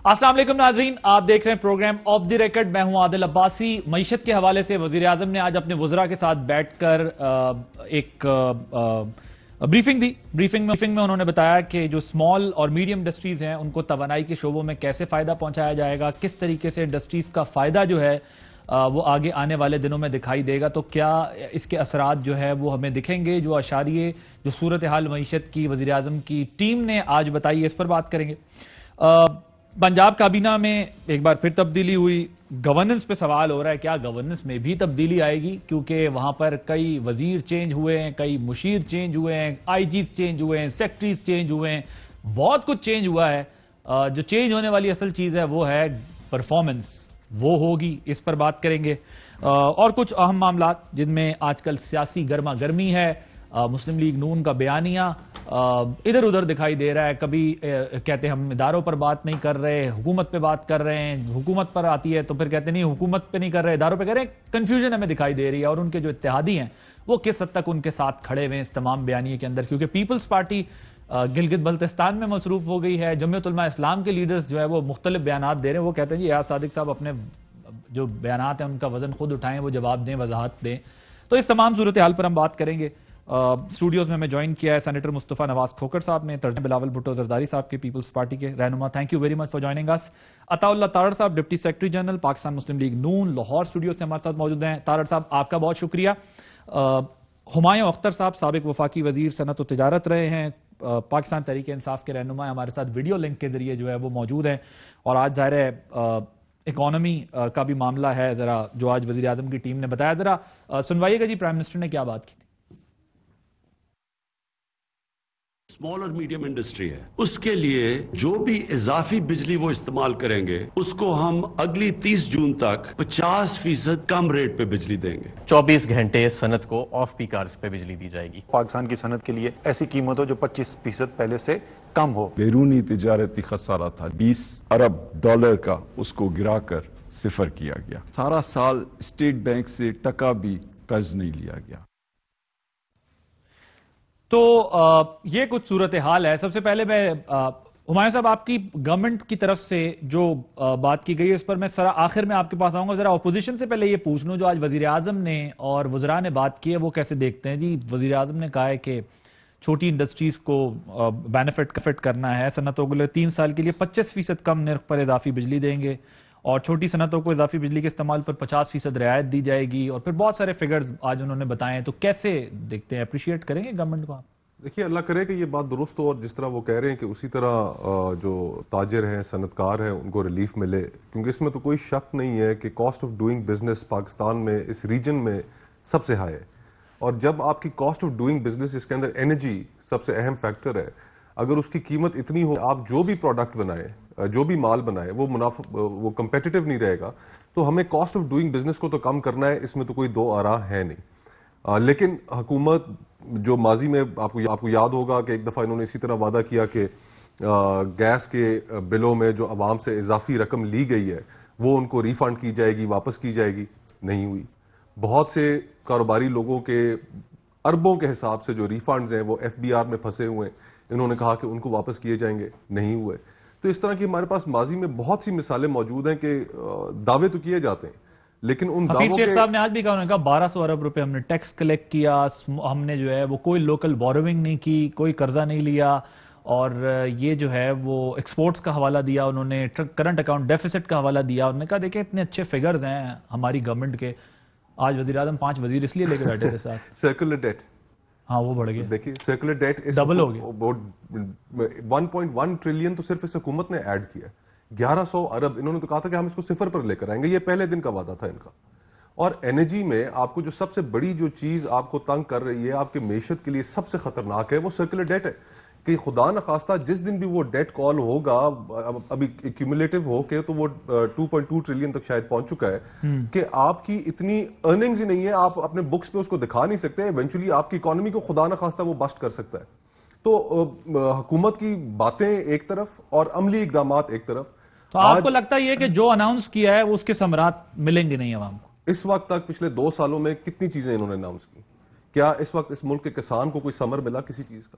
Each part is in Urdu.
السلام علیکم ناظرین، آپ دیکھ رہے ہیں پروگرام آف دی ریکارڈ. میں ہوں عادل عباسی. معیشت کے حوالے سے وزیر اعظم نے آج اپنے وزراء کے ساتھ بیٹھ کر ایک بریفنگ دی. بریفنگ میں انہوں نے بتایا کہ جو اسمال اور میڈیم انڈسٹریز ہیں ان کو توانائی کے شعبوں میں کیسے فائدہ پہنچایا جائے گا، کس طریقے سے انڈسٹریز کا فائدہ جو ہے وہ آگے آنے والے دنوں میں دکھائی دے گا، تو کیا اس کے اثرات جو ہے وہ ہمیں دکھیں گے. جو اشاریے جو صورتحال معیشت کی وزیر اعظم کی ٹیم نے آج بتائی ہے، اس پر بات کریں گے. پنجاب کابینہ میں ایک بار پھر تبدیلی ہوئی. گورننس پہ سوال ہو رہا ہے کیا گورننس میں بھی تبدیلی آئے گی، کیونکہ وہاں پر کئی وزیر چینج ہوئے ہیں، کئی مشیر چینج ہوئے ہیں، آئی جیز چینج ہوئے ہیں، سیکٹریز چینج ہوئے ہیں، بہت کچھ چینج ہوا ہے. جو چینج ہونے والی اصل چیز ہے وہ ہے پرفارمنس، وہ ہوگی. اس پر بات کریں گے. اور کچھ اہم معاملات جن میں آج کل سیاسی گرما گرمی ہے. مسلم لیگ نون کا بیانیہ ادھر ادھر دکھائی دے رہا ہے. کبھی کہتے ہیں ہم اداروں پر بات نہیں کر رہے، حکومت پہ بات کر رہے ہیں. حکومت پر آتی ہے تو پھر کہتے ہیں نہیں حکومت پہ نہیں کر رہے، اداروں پہ کر رہے ہیں. کنفیوژن ہمیں دکھائی دے رہی ہے. اور ان کے جو اتحادی ہیں وہ کس حد تک ان کے ساتھ کھڑے ہوئے ہیں اس تمام بیانیے کے اندر، کیونکہ پیپلز پارٹی گلگت بلتستان میں مصروف ہو گئی ہے. جمعیت علماء اسلام کے لیڈرز جو ہے وہ مختلف بیانات دے رہے ہیں. وہ کہتے ہیں جی ایاز صادق صاحب اپنے جو بیانات ہیں ان کا وزن خود اٹھائیں، وہ جواب دیں، وضاحت دیں. تو اس تمام صورتحال پر ہم بات کریں گے. اسٹوڈیوز میں ہمیں جوائن کیا ہے سینیٹر مصطفیٰ نواز کھوکھر صاحب نے، ترجمہ بلاول بھٹو زرداری صاحب کے پیپلز پارٹی کے رہنما. Thank you very much for joining us. Atta Ullah Tarar صاحب deputy secretary general Pakistan Muslim League Noon, Lahore studio سے ہمارے ساتھ موجود ہیں. تارڑ صاحب آپ کا بہت شکریہ. ہمایوں اختر صاحب سابق وفاقی وزیر صنعت و تجارت رہے ہیں، پاکستان تحریک انصاف کے رہنما، ہمارے ساتھ ویڈیو لنک کے ذریعے جو ہے وہ موجود ہیں. اور آج ظاہر ہے اکانومی کا بھی معاملہ ہے ذرا جو آج وزیر اعظم کی ٹیم نے بتایا. ذرا سنوائیے گا جی پرائم منسٹر نے کیا بات کی تھی. اسمال اور میڈیم انڈسٹری ہے، اس کے لیے جو بھی اضافی بجلی وہ استعمال کریں گے اس کو ہم اگلی 30 جون تک 50% کم ریٹ پہ بجلی دیں گے. 24 گھنٹے صنعت کو آف پیک آورز پہ بجلی دی جائے گی. پاکستان کی صنعت کے لیے ایسی قیمت ہو جو 25% پہلے سے کم ہو. بیرونی تجارتی خسارہ تھا 20 ارب ڈالر کا، اس کو گرا کر صفر کیا گیا. سارا سال اسٹیٹ بینک سے ٹکا بھی قرض نہیں لیا گیا. تو یہ کچھ صورتحال ہے. سب سے پہلے میں ہمایوں صاحب آپ کی گورنمنٹ کی طرف سے جو بات کی گئی ہے اس پر میں آخر میں آپ کے پاس آؤں گا. ذرا اپوزیشن سے پہلے یہ پوچھ لوں جو آج وزیر اعظم نے اور وزراء نے بات کی ہے وہ کیسے دیکھتے ہیں جی. وزیر اعظم نے کہا ہے کہ چھوٹی انڈسٹریز کو بینیفٹ کرنا ہے، صنعتوں کو 3 سال کے لیے 25% کم نرخ پر اضافی بجلی دیں گے، اور چھوٹی صنعتوں کو اضافی بجلی کے استعمال پر 50% رعایت دی جائے گی. اور پھر بہت سارے فگرز آج انہوں نے بتائے ہیں. تو کیسے دیکھتے ہیں، اپریشیٹ کریں گے گورنمنٹ کو آپ؟ دیکھیے اللہ کرے کہ یہ بات درست ہو، اور جس طرح وہ کہہ رہے ہیں کہ اسی طرح جو تاجر ہیں، صنعت کار ہیں، ان کو ریلیف ملے. کیونکہ اس میں تو کوئی شک نہیں ہے کہ cost of doing business Pakistan میں اس ریجن میں سب سے ہائی ہے. اور جب آپ کی کاسٹ آف ڈوئنگ بزنس جس کے اندر انرجی سب سے اہم فیکٹر ہے، اگر اس کی قیمت اتنی ہو، آپ جو بھی پروڈکٹ بنائیں، جو بھی مال بنائے، وہ کمپیٹیٹو نہیں رہے گا. تو ہمیں کاسٹ آف ڈوئنگ بزنس کو تو کم کرنا ہے، اس میں تو کوئی دو آراء ہے نہیں. لیکن حکومت جو ماضی میں آپ کو یاد ہوگا کہ ایک دفعہ انہوں نے اسی طرح وعدہ کیا کہ گیس کے بلوں میں جو عوام سے اضافی رقم لی گئی ہے وہ ان کو ریفنڈ کی جائے گی، واپس کی جائے گی. نہیں ہوئی. بہت سے کاروباری لوگوں کے اربوں کے حساب سے جو ریفنڈز ہیں وہ FBR میں پھنسے ہوئے ہیں. انہوں نے کہا کہ ان کو واپس کیے جائیں گے، نہیں ہوئے. تو اس طرح کی ہمارے پاس ماضی میں بہت سی مثالیں موجود ہیں کہ دعوے تو کیے جاتے ہیں لیکن ان حفیظ شیخ صاحب نے آج بھی کہا، انہوں نے کہا 1200 ارب روپے ہم نے ٹیکس کلیکٹ کیا، ہم نے جو ہے وہ کوئی لوکل بوروئنگ نہیں کی، کوئی قرضہ نہیں لیا، اور یہ جو ہے وہ ایکسپورٹس کا حوالہ دیا انہوں نے، کرنٹ اکاؤنٹ ڈیفیسٹ کا حوالہ دیا. انہوں نے کہا دیکھیں اتنے اچھے فگرز ہیں ہماری گورنمنٹ کے. آج وزیر اعظم 5 وزیر اس لیے لے کے بیٹھے تھے ساتھ. سرکولر ڈیٹ، ہاں وہ بڑھ گیا. دیکھیے سرکولر ڈیٹ ڈبل ہو گیا. 1.1 ٹریلین تو صرف اس حکومت نے ایڈ کیا. 1100 ارب انہوں نے تو کہا تھا کہ ہم اس کو صفر پر لے کر آئیں گے. یہ پہلے دن کا وعدہ تھا ان کا. اور انرجی میں آپ کو جو سب سے بڑی جو چیز آپ کو تنگ کر رہی ہے، آپ کے معیشت کے لیے سب سے خطرناک ہے، وہ سرکولر ڈیٹ ہے. کہ خدا نخواستہ جس دن بھی وہ ڈیٹ کال ہوگا، ابھی ایکیومولیٹو ہو کے تو وہ 2.2 ٹریلین تک شاید پہنچ چکا ہے، کہ آپ کی اتنی ارننگز ہی نہیں ہے، آپ اپنے بکس پہ اس کو دکھا نہیں سکتے. ایونچولی آپ کی اکانومی کو خدا نخواستہ وہ بسٹ کر سکتا ہے. تو حکومت کی باتیں ایک طرف اور عملی اقدامات ایک طرف. تو آپ کو لگتا ہے کہ جو اناؤنس کیا ہے وہ اس کے ثمرات ملیں گے نہیں عوام کو؟ اس وقت تک پچھلے 2 سالوں میں کتنی چیزیں انہوں نے اناؤنس کی؟ کیا اس وقت اس ملک کے کسان کو کوئی ثمر ملا کسی چیز کا؟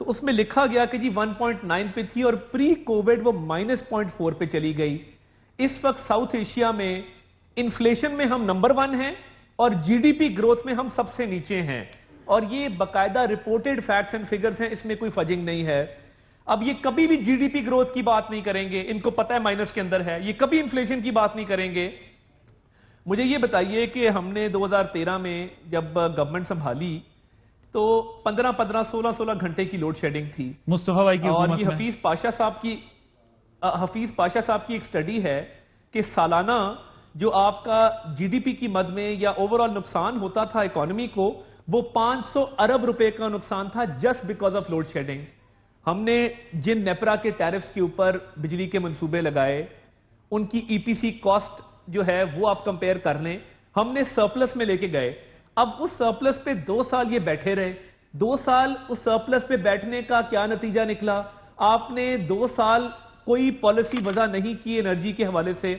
تو اس میں لکھا گیا کہ جی 1.9 پہ تھی اور پری کووڈ وہ -0.4 پہ چلی گئی. اس وقت ساؤتھ ایشیا میں انفلیشن میں ہم نمبر 1 ہیں اور جی ڈی پی گروتھ میں ہم سب سے نیچے ہیں, اور یہ باقاعدہ رپورٹڈ فیکٹس اینڈ فگرز ہیں, اس میں کوئی فجنگ نہیں ہے. اب یہ کبھی بھی جی ڈی پی گروتھ کی بات نہیں کریں گے, ان کو پتہ ہے مائنس کے اندر ہے, یہ کبھی انفلیشن کی بات نہیں کریں گے. مجھے یہ بتائیے کہ ہم نے 2013 میں جب گورنمنٹ سنبھالی تو 15 16 گھنٹے کی لوڈ شیڈنگ تھی مصطفیٰ بھائی کی اور حکومت یہ میں حفیظ پاشا صاحب کی ایک سٹڈی ہے کہ سالانہ جو آپ کا جی ڈی پی کی مد میں یا اوور آل نقصان ہوتا تھا اکانومی کو, وہ 500 ارب روپے کا نقصان تھا just because of load shedding. ہم نے جن نیپرا کے ٹیرفز کے اوپر بجلی کے منصوبے لگائے, ان کی ای پی سی کاسٹ جو ہے وہ آپ کمپیئر کر لیں, ہم نے سرپلس میں لے کے گئے. اب اس سرپلس پہ 2 سال یہ بیٹھے رہے. 2 سال اس سرپلس پہ بیٹھنے کا کیا نتیجہ نکلا؟ آپ نے 2 سال کوئی پالیسی وضع نہیں کی انرجی کے حوالے سے,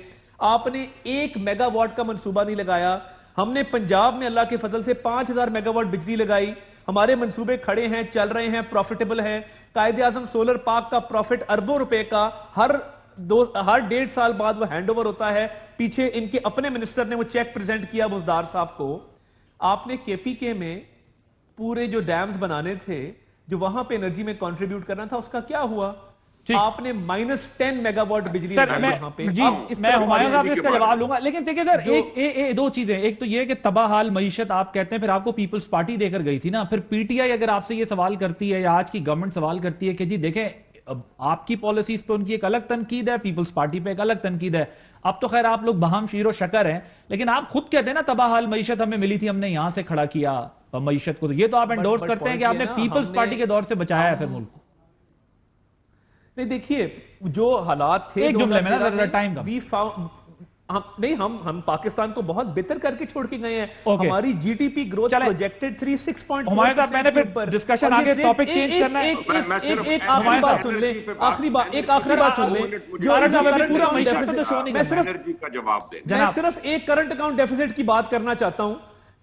آپ نے 1 میگا واٹ کا منصوبہ نہیں لگایا. ہم نے پنجاب میں اللہ کے فضل سے 5000 میگا واٹ بجلی لگائی, ہمارے منصوبے کھڑے ہیں, چل رہے ہیں, پروفیٹیبل ہیں. قائد اعظم سولر پارک کا پروفٹ اربوں روپے کا ہر 1.5 سال بعد وہ ہینڈ اوور ہوتا ہے. پیچھے ان کے اپنے منسٹر نے وہ چیک پریزنٹ کیا بزدار صاحب کو. آپ نے کے پی کے میں پورے جو ڈیمز بنانے تھے, جو وہاں پہ انرجی میں کنٹریبیوٹ کرنا تھا, اس کا کیا ہوا؟ آپ نے -10 میگا واٹ بجلی وہاں پہ. جی میں ہمایوں صاحب سے اس کا جواب لوں گا, لیکن دیکھیں سر 2 چیزیں. ایک تو یہ کہ تباہ حال معیشت آپ کہتے ہیں, پھر آپ کو پیپلز پارٹی دے کر گئی تھی نا, پھر پی ٹی آئی اگر آپ سے یہ سوال کرتی ہے یا آج کی گورنمنٹ سوال کرتی ہے کہ جی دیکھیں آپ کی پالیسیز پہ ان کی ایک الگ تنقید ہے, پیپلز پارٹی پہ ایک الگ تنقید ہے. اب تو خیر آپ لوگ باہم شیر و شکر ہیں, لیکن آپ خود کہتے ہیں نا تباہ حال معیشت ہمیں ملی تھی, ہم نے یہاں سے کھڑا کیا معیشت کو, تو یہ تو آپ انڈورس کرتے ہیں کہ آپ نے پیپلز پارٹی کے دور سے بچایا ہے پھر ملک کو. نہیں دیکھیے جو حالات تھے ایک جملے میں نا ٹائم کا نہیں, ہم پاکستان کو بہت بہتر کر کے چھوڑ کے گئے ہیں. ہماری G D P growth projected 36.4%. ہمارے صاحب میں نے پھر ڈسکشن آگے ٹاپک چینج کرنا ہے. ایک آخری بات سن لیں, ایک آخری بات سن لیں, میں صرف ایک کرنٹ اکاؤنٹ ڈیفیسٹ کی بات کرنا چاہتا ہوں.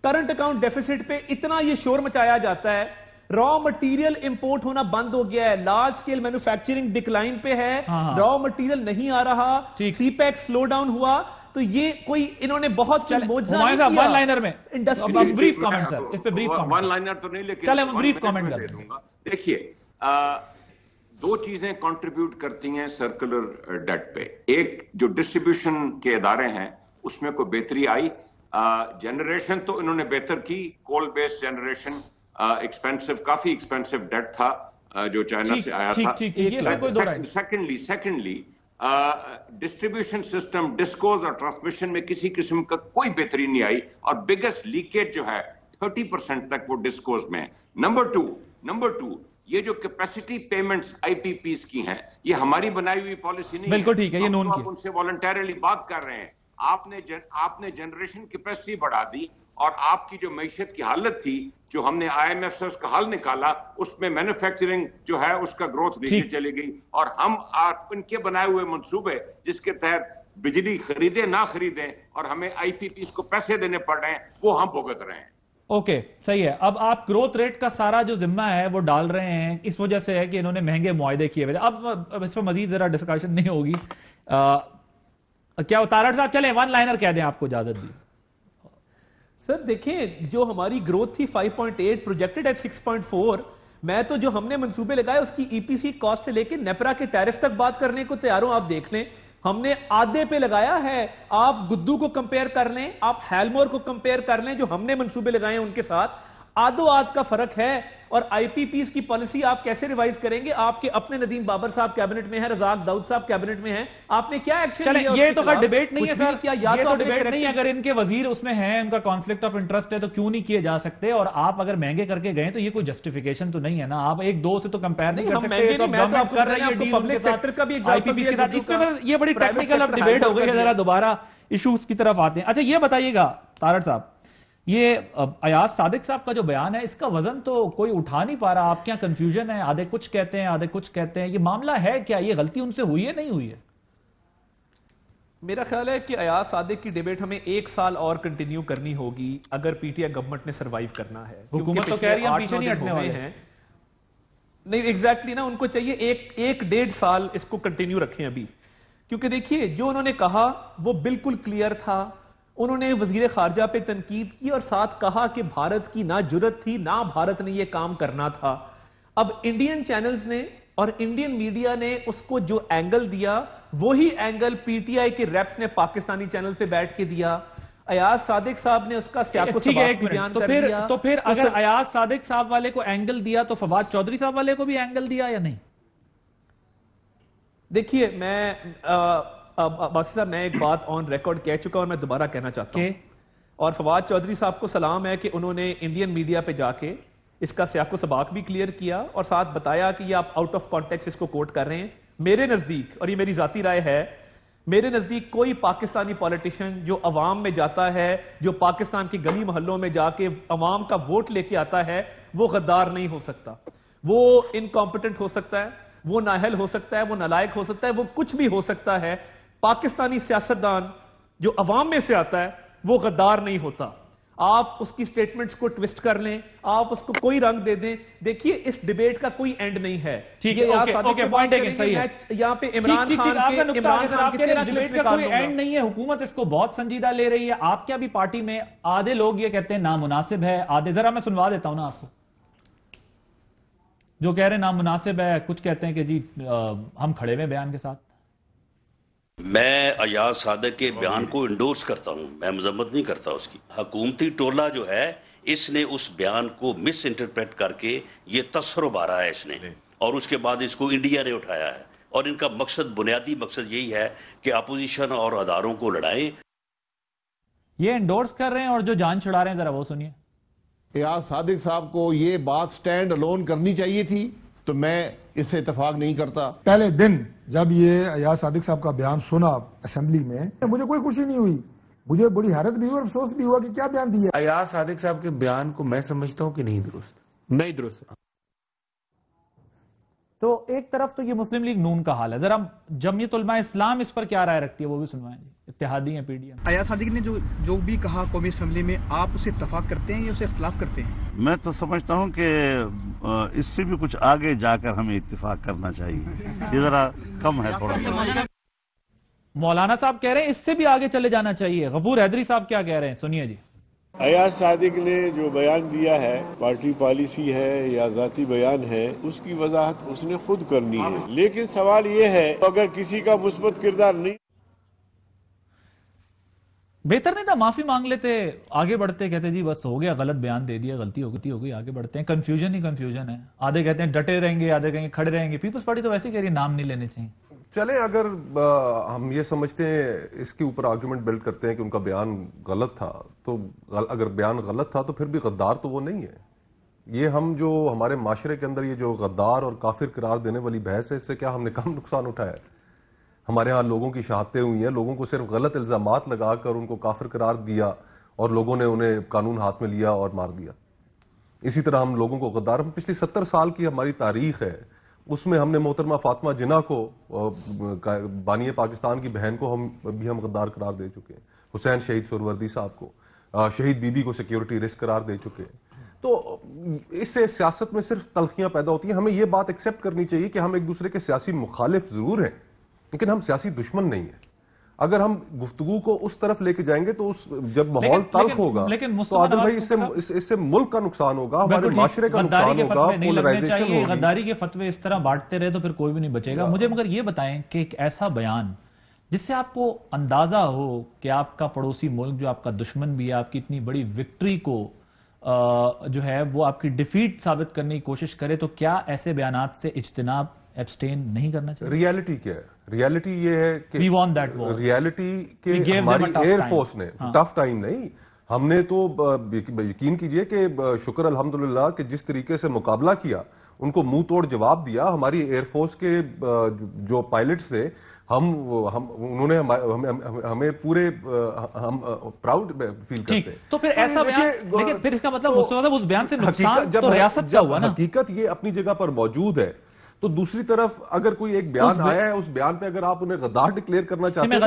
کرنٹ اکاؤنٹ ڈیفیسٹ پہ اتنا یہ شور مچایا جاتا ہے, را مٹیریل امپورٹ ہونا بند ہو گیا ہے, لارج سکیل مینوفیکچرنگ ڈکلائن پہ ہے, را مٹیریل نہیں آ رہا, سی پیک سلو ڈاؤن ہوا, تو یہ کوئی انہوں نے بہت معجزہ نہیں کیا. ون لائنر میں بریف کامنٹ سر, اس پہ بریف کامنٹ. ون لائنر تو نہیں, لیکن چلیں بریف کامنٹ کر دوں گا. دیکھیے 2 چیزیں کنٹریبیوٹ کرتی ہیں سرکولر ڈیٹ پہ. ایک جو ڈسٹریبیوشن کے ادارے ہیں اس میں کوئی بہتری آئی, جنریشن تو انہوں نے بہتر کی, کول بیسڈ جنریشن ایکسپینسو, کافی ایکسپینسو ڈیٹ تھا جو چائنا سے آیا تھا. سیکنڈلی ڈسٹریبیوشن سسٹم, ڈسکوز اور ٹرانسمیشن میں کسی قسم کا کوئی بہتری نہیں آئی, اور بگیسٹ لیکیج جو ہے 30% تک وہ ڈسکوز میں. نمبر 2 یہ جو کیپیسٹی پیمنٹس آئی پی پیز کی ہیں, یہ ہماری بنائی ہوئی پالیسی نہیں ہے. بالکل ٹھیک ہے, یہ نون کی ان سے والنٹیرلی بات کر رہے ہیں. آپ نے جنریشن کیپیسٹی بڑھا دی, اور آپ کی جو معیشت کی حالت تھی, جو ہم نے آئی ایم ایف سے اس کا حل نکالا, اس میں مینوفیکچرنگ جو ہے اس کا گروتھ نیچے چلی گئی, اور ہم ان کے بنائے ہوئے منصوبے جس کے تحت بجلی خریدیں نہ خریدیں اور ہمیں آئی پی پیز کو پیسے دینے پڑ رہے ہیں, وہ ہم بھگت رہے ہیں. اوکے صحیح ہے. اب آپ گروتھ ریٹ کا سارا جو ذمہ ہے وہ ڈال رہے ہیں اس وجہ سے ہے کہ انہوں نے مہنگے معاہدے کیے ہوئے. اب اس پہ مزید ذرا ڈسکشن نہیں ہوگی. کیا تارڑ صاحب چلیں ون لائنر کہہ دیں, آپ کو اجازت دی. سر دیکھیں جو ہماری گروتھ تھی 5.8 پروجیکٹڈ ایٹ 6.4, میں تو جو ہم نے منصوبے لگائے اس کی ای پی سی کاسٹ سے لے کے نیپرا کے ٹیرف تک بات کرنے کو تیار ہوں. آپ دیکھ لیں ہم نے آدھے پہ لگایا ہے. آپ گدو کو کمپیئر کر لیں, آپ ہیلمور کو کمپیئر کر لیں, جو ہم نے منصوبے لگائے ہیں ان کے ساتھ آدھو آدھ کا فرق ہے. اور آئی پی پیز کی پالیسی آپ کیسے ریوائز کریں گے؟ آپ کے اپنے ندیم بابر صاحب کیبنٹ میں ہیں, رزاق داؤد صاحب کیبنٹ میں ہیں, آپ نے کیا ایکشن لیا؟ یہ تو خیر ڈیبیٹ نہیں ہے سر, یہ تو ڈیبیٹ نہیں ہے. اگر ان کے وزیر اس میں ہیں, ان کا کانفلکٹ آف انٹرسٹ ہے, تو کیوں نہیں کیے جا سکتے؟ اور آپ اگر مہنگے کر کے گئے تو یہ کوئی جسٹیفیکیشن تو نہیں ہے نا. آپ 1-2 سے تو کمپیئر نہیں کر سکتے. تو گورنمنٹ کر رہی ہے ڈیل ان کے ساتھ, آئی پی پی کے ساتھ. اس پہ یہ بڑی ٹیکنیکل اب ڈیبیٹ ہو گئی ہے, ذرا دوبارہ ایشوز کی طرف آتے ہیں. اچھا یہ بتائیے گا تارڑ صاحب, یہ ایاز صادق صاحب کا جو بیان ہے اس کا وزن تو کوئی اٹھا نہیں پا رہا. آپ کے یہاں کنفیوژن ہے, آدھے کچھ کہتے ہیں آدھے کچھ کہتے ہیں. یہ معاملہ ہے کیا؟ یہ غلطی ان سے ہوئی ہے نہیں ہوئی ہے؟ میرا خیال ہے کہ ایاز صادق کی ڈیبیٹ ہمیں 1 سال اور کنٹینیو کرنی ہوگی اگر پی ٹی آئی گورنمنٹ نے سروائیو کرنا ہے. حکومت تو کہہ رہی ہے ہم پیچھے نہیں ہٹنے والے ہیں. نہیں ایگزیکٹلی نا ان کو چاہیے ایک 1.5 سال اس کو کنٹینیو رکھیں ابھی، کیونکہ دیکھیے جو انہوں نے کہا وہ بالکل کلیئر تھا. انہوں نے وزیر خارجہ پہ تنقید کی اور ساتھ کہا کہ بھارت کی نہ جرت تھی نہ بھارت نے یہ کام کرنا تھا. اب انڈین چینلز نے اور انڈین میڈیا نے اس کو جو اینگل دیا وہی اینگل پی ٹی آئی کے ریپس نے پاکستانی چینل پہ بیٹھ کے دیا. ایاز صادق صاحب نے اس کا سیاق و سباق بھی بیان کر دیا. تو پھر اگر ایاز صادق صاحب والے کو اینگل دیا تو فواد چودھری صاحب والے کو بھی اینگل دیا یا نہیں؟ دیکھیے میں باسی صاحب میں ایک بات آن ریکارڈ کہہ چکا اور میں دوبارہ کہنا چاہتا ہوں، اور فواد چودھری صاحب کو سلام ہے کہ انہوں نے انڈین میڈیا پہ جا کے اس کا سیاق و سباق بھی کلیئر کیا اور ساتھ بتایا کہ یہ آپ آؤٹ آف کانٹیکسٹ اس کو کوٹ کر رہے ہیں. میرے نزدیک، اور یہ میری ذاتی رائے ہے، میرے نزدیک کوئی پاکستانی پولیٹیشین جو عوام میں جاتا ہے، جو پاکستان کی گلی محلوں میں جا کے عوام کا ووٹ لے کے آتا ہے، وہ غدار نہیں ہو سکتا. وہ انکمپیٹنٹ ہو سکتا ہے، وہ نااہل ہو سکتا ہے، وہ نالائق ہو سکتا ہے، وہ کچھ بھی ہو سکتا ہے. پاکستانی سیاستدان جو عوام میں سے آتا ہے وہ غدار نہیں ہوتا. آپ اس کی سٹیٹمنٹس کو ٹوسٹ کر لیں، آپ اس کو کوئی رنگ دے دیں، دیکھیے اس ڈیبیٹ کا کوئی اینڈ نہیں ہے. ٹھیک ہے، اوکے پوائنٹ ہے، صحیح ہے. یہاں پہ عمران خان کے ڈیبیٹ کا کوئی اینڈ نہیں ہے، حکومت اس کو بہت سنجیدہ لے رہی ہے. آپ کیا بھی پارٹی میں آدھے لوگ یہ کہتے ہیں نامناسب ہے، آدھے ذرا میں سنوا دیتا ہوں نا آپ کو، جو کہہ رہے ہیں نامناسب ہے، کچھ کہتے ہیں کہ جی ہم کھڑے ہوئے بیان کے ساتھ. میں ایاز صادق کے بیان کو انڈورس کرتا ہوں، میں مذمت نہیں کرتا اس کی. حکومتی ٹولہ جو ہے اس نے اس بیان کو مس انٹرپریٹ کر کے یہ تصرف آ رہا ہے اس نے، اور اس کے بعد اس کو انڈیا نے اٹھایا ہے، اور ان کا مقصد، بنیادی مقصد یہی ہے کہ اپوزیشن اور اداروں کو لڑائیں. یہ انڈورس کر رہے ہیں اور جو جان چھڑا رہے ہیں ذرا وہ سنیے. ایاز صادق صاحب کو یہ بات سٹینڈ الون کرنی چاہیے تھی، تو میں اس سے اتفاق نہیں کرتا. پہلے دن جب یہ ایاز صادق صاحب کا بیان سنا اسمبلی میں، مجھے کوئی خوشی نہیں ہوئی، مجھے بڑی حیرت بھی ہوئی اور افسوس بھی ہوا کہ کیا بیان دیا. ایاز صادق صاحب کے بیان کو میں سمجھتا ہوں کہ نہیں درست. تو ایک طرف تو یہ مسلم لیگ نون کا حال ہے، ذرا جمعیت علماء اسلام اس پر کیا رائے رکھتی ہے وہ بھی سنوائیں جی. اتحادی ہیں P D M. Ayaz Sadiq نے جو بھی کہا قومی اسمبلی میں، آپ اسے اتفاق کرتے ہیں یا اسے اختلاف کرتے ہیں؟ میں تو سمجھتا ہوں کہ اس سے بھی کچھ آگے جا کر ہمیں اتفاق کرنا چاہیے، یہ ذرا کم ہے تھوڑا سا. مولانا صاحب کہہ رہے ہیں اس سے بھی آگے چلے جانا چاہیے. غفور حیدری صاحب کیا کہہ رہے ہیں، سنیے جی. ایاز صادق نے جو بیان دیا ہے، پارٹی پالیسی ہے یا ذاتی بیان ہے، اس کی وضاحت اس نے خود کرنی ہے. لیکن سوال یہ ہے اگر کسی کا مثبت کردار نہیں، بہتر نہیں تھا معافی مانگ لیتے، آگے بڑھتے، کہتے جی بس ہو گیا، غلط بیان دے دیا، غلطی ہو گئی، آگے بڑھتے ہیں. کنفیوژن ہی کنفیوژن ہے. آدھے کہتے ہیں ڈٹے رہیں گے، آدھے کہیں گے کھڑے رہیں گے. پیپلز پارٹی تو ویسے ہی کہہ رہی ہے نام نہیں لینے چاہیے. چلیں اگر ہم یہ سمجھتے ہیں، اس کے اوپر آرگومنٹ بلڈ کرتے ہیں کہ ان کا بیان غلط تھا، تو اگر بیان غلط تھا تو پھر بھی غدار تو وہ نہیں ہے. یہ ہم جو ہمارے معاشرے کے اندر یہ جو غدار اور کافر قرار دینے والی بحث ہے، اس سے کیا ہم نے کم نقصان اٹھایا ہے؟ ہمارے ہاں لوگوں کی شہادتیں ہوئی ہیں، لوگوں کو صرف غلط الزامات لگا کر ان کو کافر قرار دیا اور لوگوں نے انہیں قانون ہاتھ میں لیا اور مار دیا. اسی طرح ہم لوگوں کو غدار، ہم پچھلی 70 سال کی ہماری تاریخ ہے، اس میں ہم نے محترمہ فاطمہ جناح کو، بانی پاکستان کی بہن کو ہم غدار قرار دے چکے ہیں. حسین شہید سہروردی صاحب کو، شہید بی بی کو سیکیورٹی رسک قرار دے چکے ہیں. تو اس سے سیاست میں صرف تلخیاں پیدا ہوتی ہیں. ہمیں یہ بات ایکسیپٹ کرنی چاہیے کہ ہم ایک دوسرے کے سیاسی مخالف ضرور ہیں، لیکن ہم سیاسی دشمن نہیں ہیں. اگر ہم گفتگو کو اس طرف لے کے جائیں گے تو جب ماحول تلخ ہوگا تو عادل بھائی اس سے ملک کا نقصان ہوگا، ہمارے معاشرے کا نقصان ہوگا، پولرائزیشن ہوگی. غداری کے فتوے اس طرح بانٹتے رہے تو پھر کوئی بھی نہیں بچے گا. مجھے مگر یہ بتائیں کہ ایک ایسا بیان جس سے آپ کو اندازہ ہو کہ آپ کا پڑوسی ملک جو آپ کا دشمن بھی ہے، آپ کی اتنی بڑی وکٹری کو جو ہے وہ آپ کی ڈیفیٹ ثابت کرنے کی کوشش کرے، تو کیا ایسے بیانات سے اجتناب، ایبسٹین نہیں کرنا چاہیے؟ ریالٹی کیا ہے؟ ریالٹی یہ ہے کہ ریالٹی کہ ہماری ایئر فورس نے ٹف ٹائم نہیں، ہم نے تو یقین کیجئے کہ شکر الحمدللہ کہ جس طریقے سے مقابلہ کیا، ان کو منہ توڑ جواب دیا. ہماری ایئر فورس کے جو پائلٹس تھے، انہوں نے ہمیں پورے ہم پراؤڈ فیل کرتے ہیں. تو پھر ایسا بیان، لیکن پھر اس کا مطلب اس بیان سے نقصان تو ریاست کا ہوا نا. حقیقت یہ اپنی جگہ پر موجود ہے. تو دوسری طرف اگر کوئی ایک بیان آیا ہے، اس بیان پہ اگر آپ انہیں غدار ڈکلیئر کرنا چاہتے ہیں،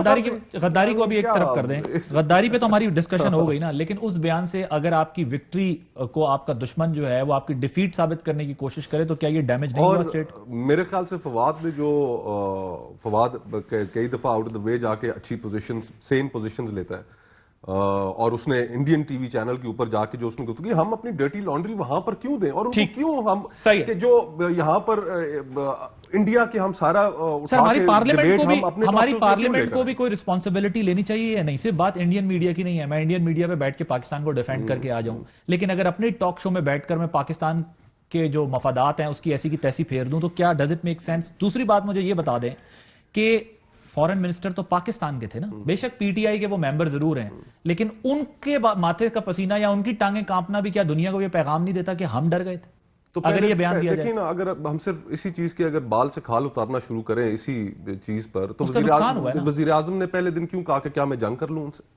غداری کو ابھی ایک طرف کر دیں، غداری پہ تو ہماری ڈسکشن ہو گئی نا، لیکن اس بیان سے اگر آپ کی وکٹری کو آپ کا دشمن جو ہے وہ آپ کی ڈیفیٹ ثابت کرنے کی کوشش کرے تو کیا یہ ڈیمیج نہیں ہوا اسٹیٹ کو؟ میرے خیال سے فواد نے جو کئی دفعہ آؤٹ آف دا وے جا کے اچھی پوزیشنز، سیم پوزیشنز لیتا ہے، اور اس نے انڈین ٹی وی چینل کے اوپر جا کے جو اس نے کہا کہ ہم اپنی ڈرٹی لانڈری وہاں پر کیوں دیں، اور ان کو کیوں ہم کہ جو یہاں پر انڈیا کے ہم سارا ہماری پارلیمنٹ کو بھی کوئی رسپانسبلٹی لینی چاہیے یا نہیں؟ صرف بات انڈین میڈیا کی نہیں ہے، میں انڈین میڈیا پہ بیٹھ کے پاکستان کو ڈیفینڈ کر کے آ جاؤں، لیکن اگر اپنے ٹاک شو میں بیٹھ کر میں پاکستان کے جو مفادات ہیں اس کی ایسی کی تیسی پھیر دوں تو کیا ڈز اٹ میک سینس؟ دوسری بات مجھے یہ بتا دیں کہ فورن منسٹر تو پاکستان کے تھے نا، بے شک پی ٹی آئی کے وہ ممبر ضرور ہیں، لیکن ان کے ماتھے کا پسینہ یا ان کی ٹانگیں کانپنا بھی کیا دنیا کو یہ پیغام نہیں دیتا کہ ہم ڈر گئے تھے؟ تو اگر یہ بیان دیا دیکھیں نا، اگر ہم صرف اسی چیز کے اگر بال سے کھال اتارنا شروع کریں اسی چیز پر، تو وزیر اعظم نے پہلے دن کیوں کہا کہ کیا میں جنگ کر لوں ان سے؟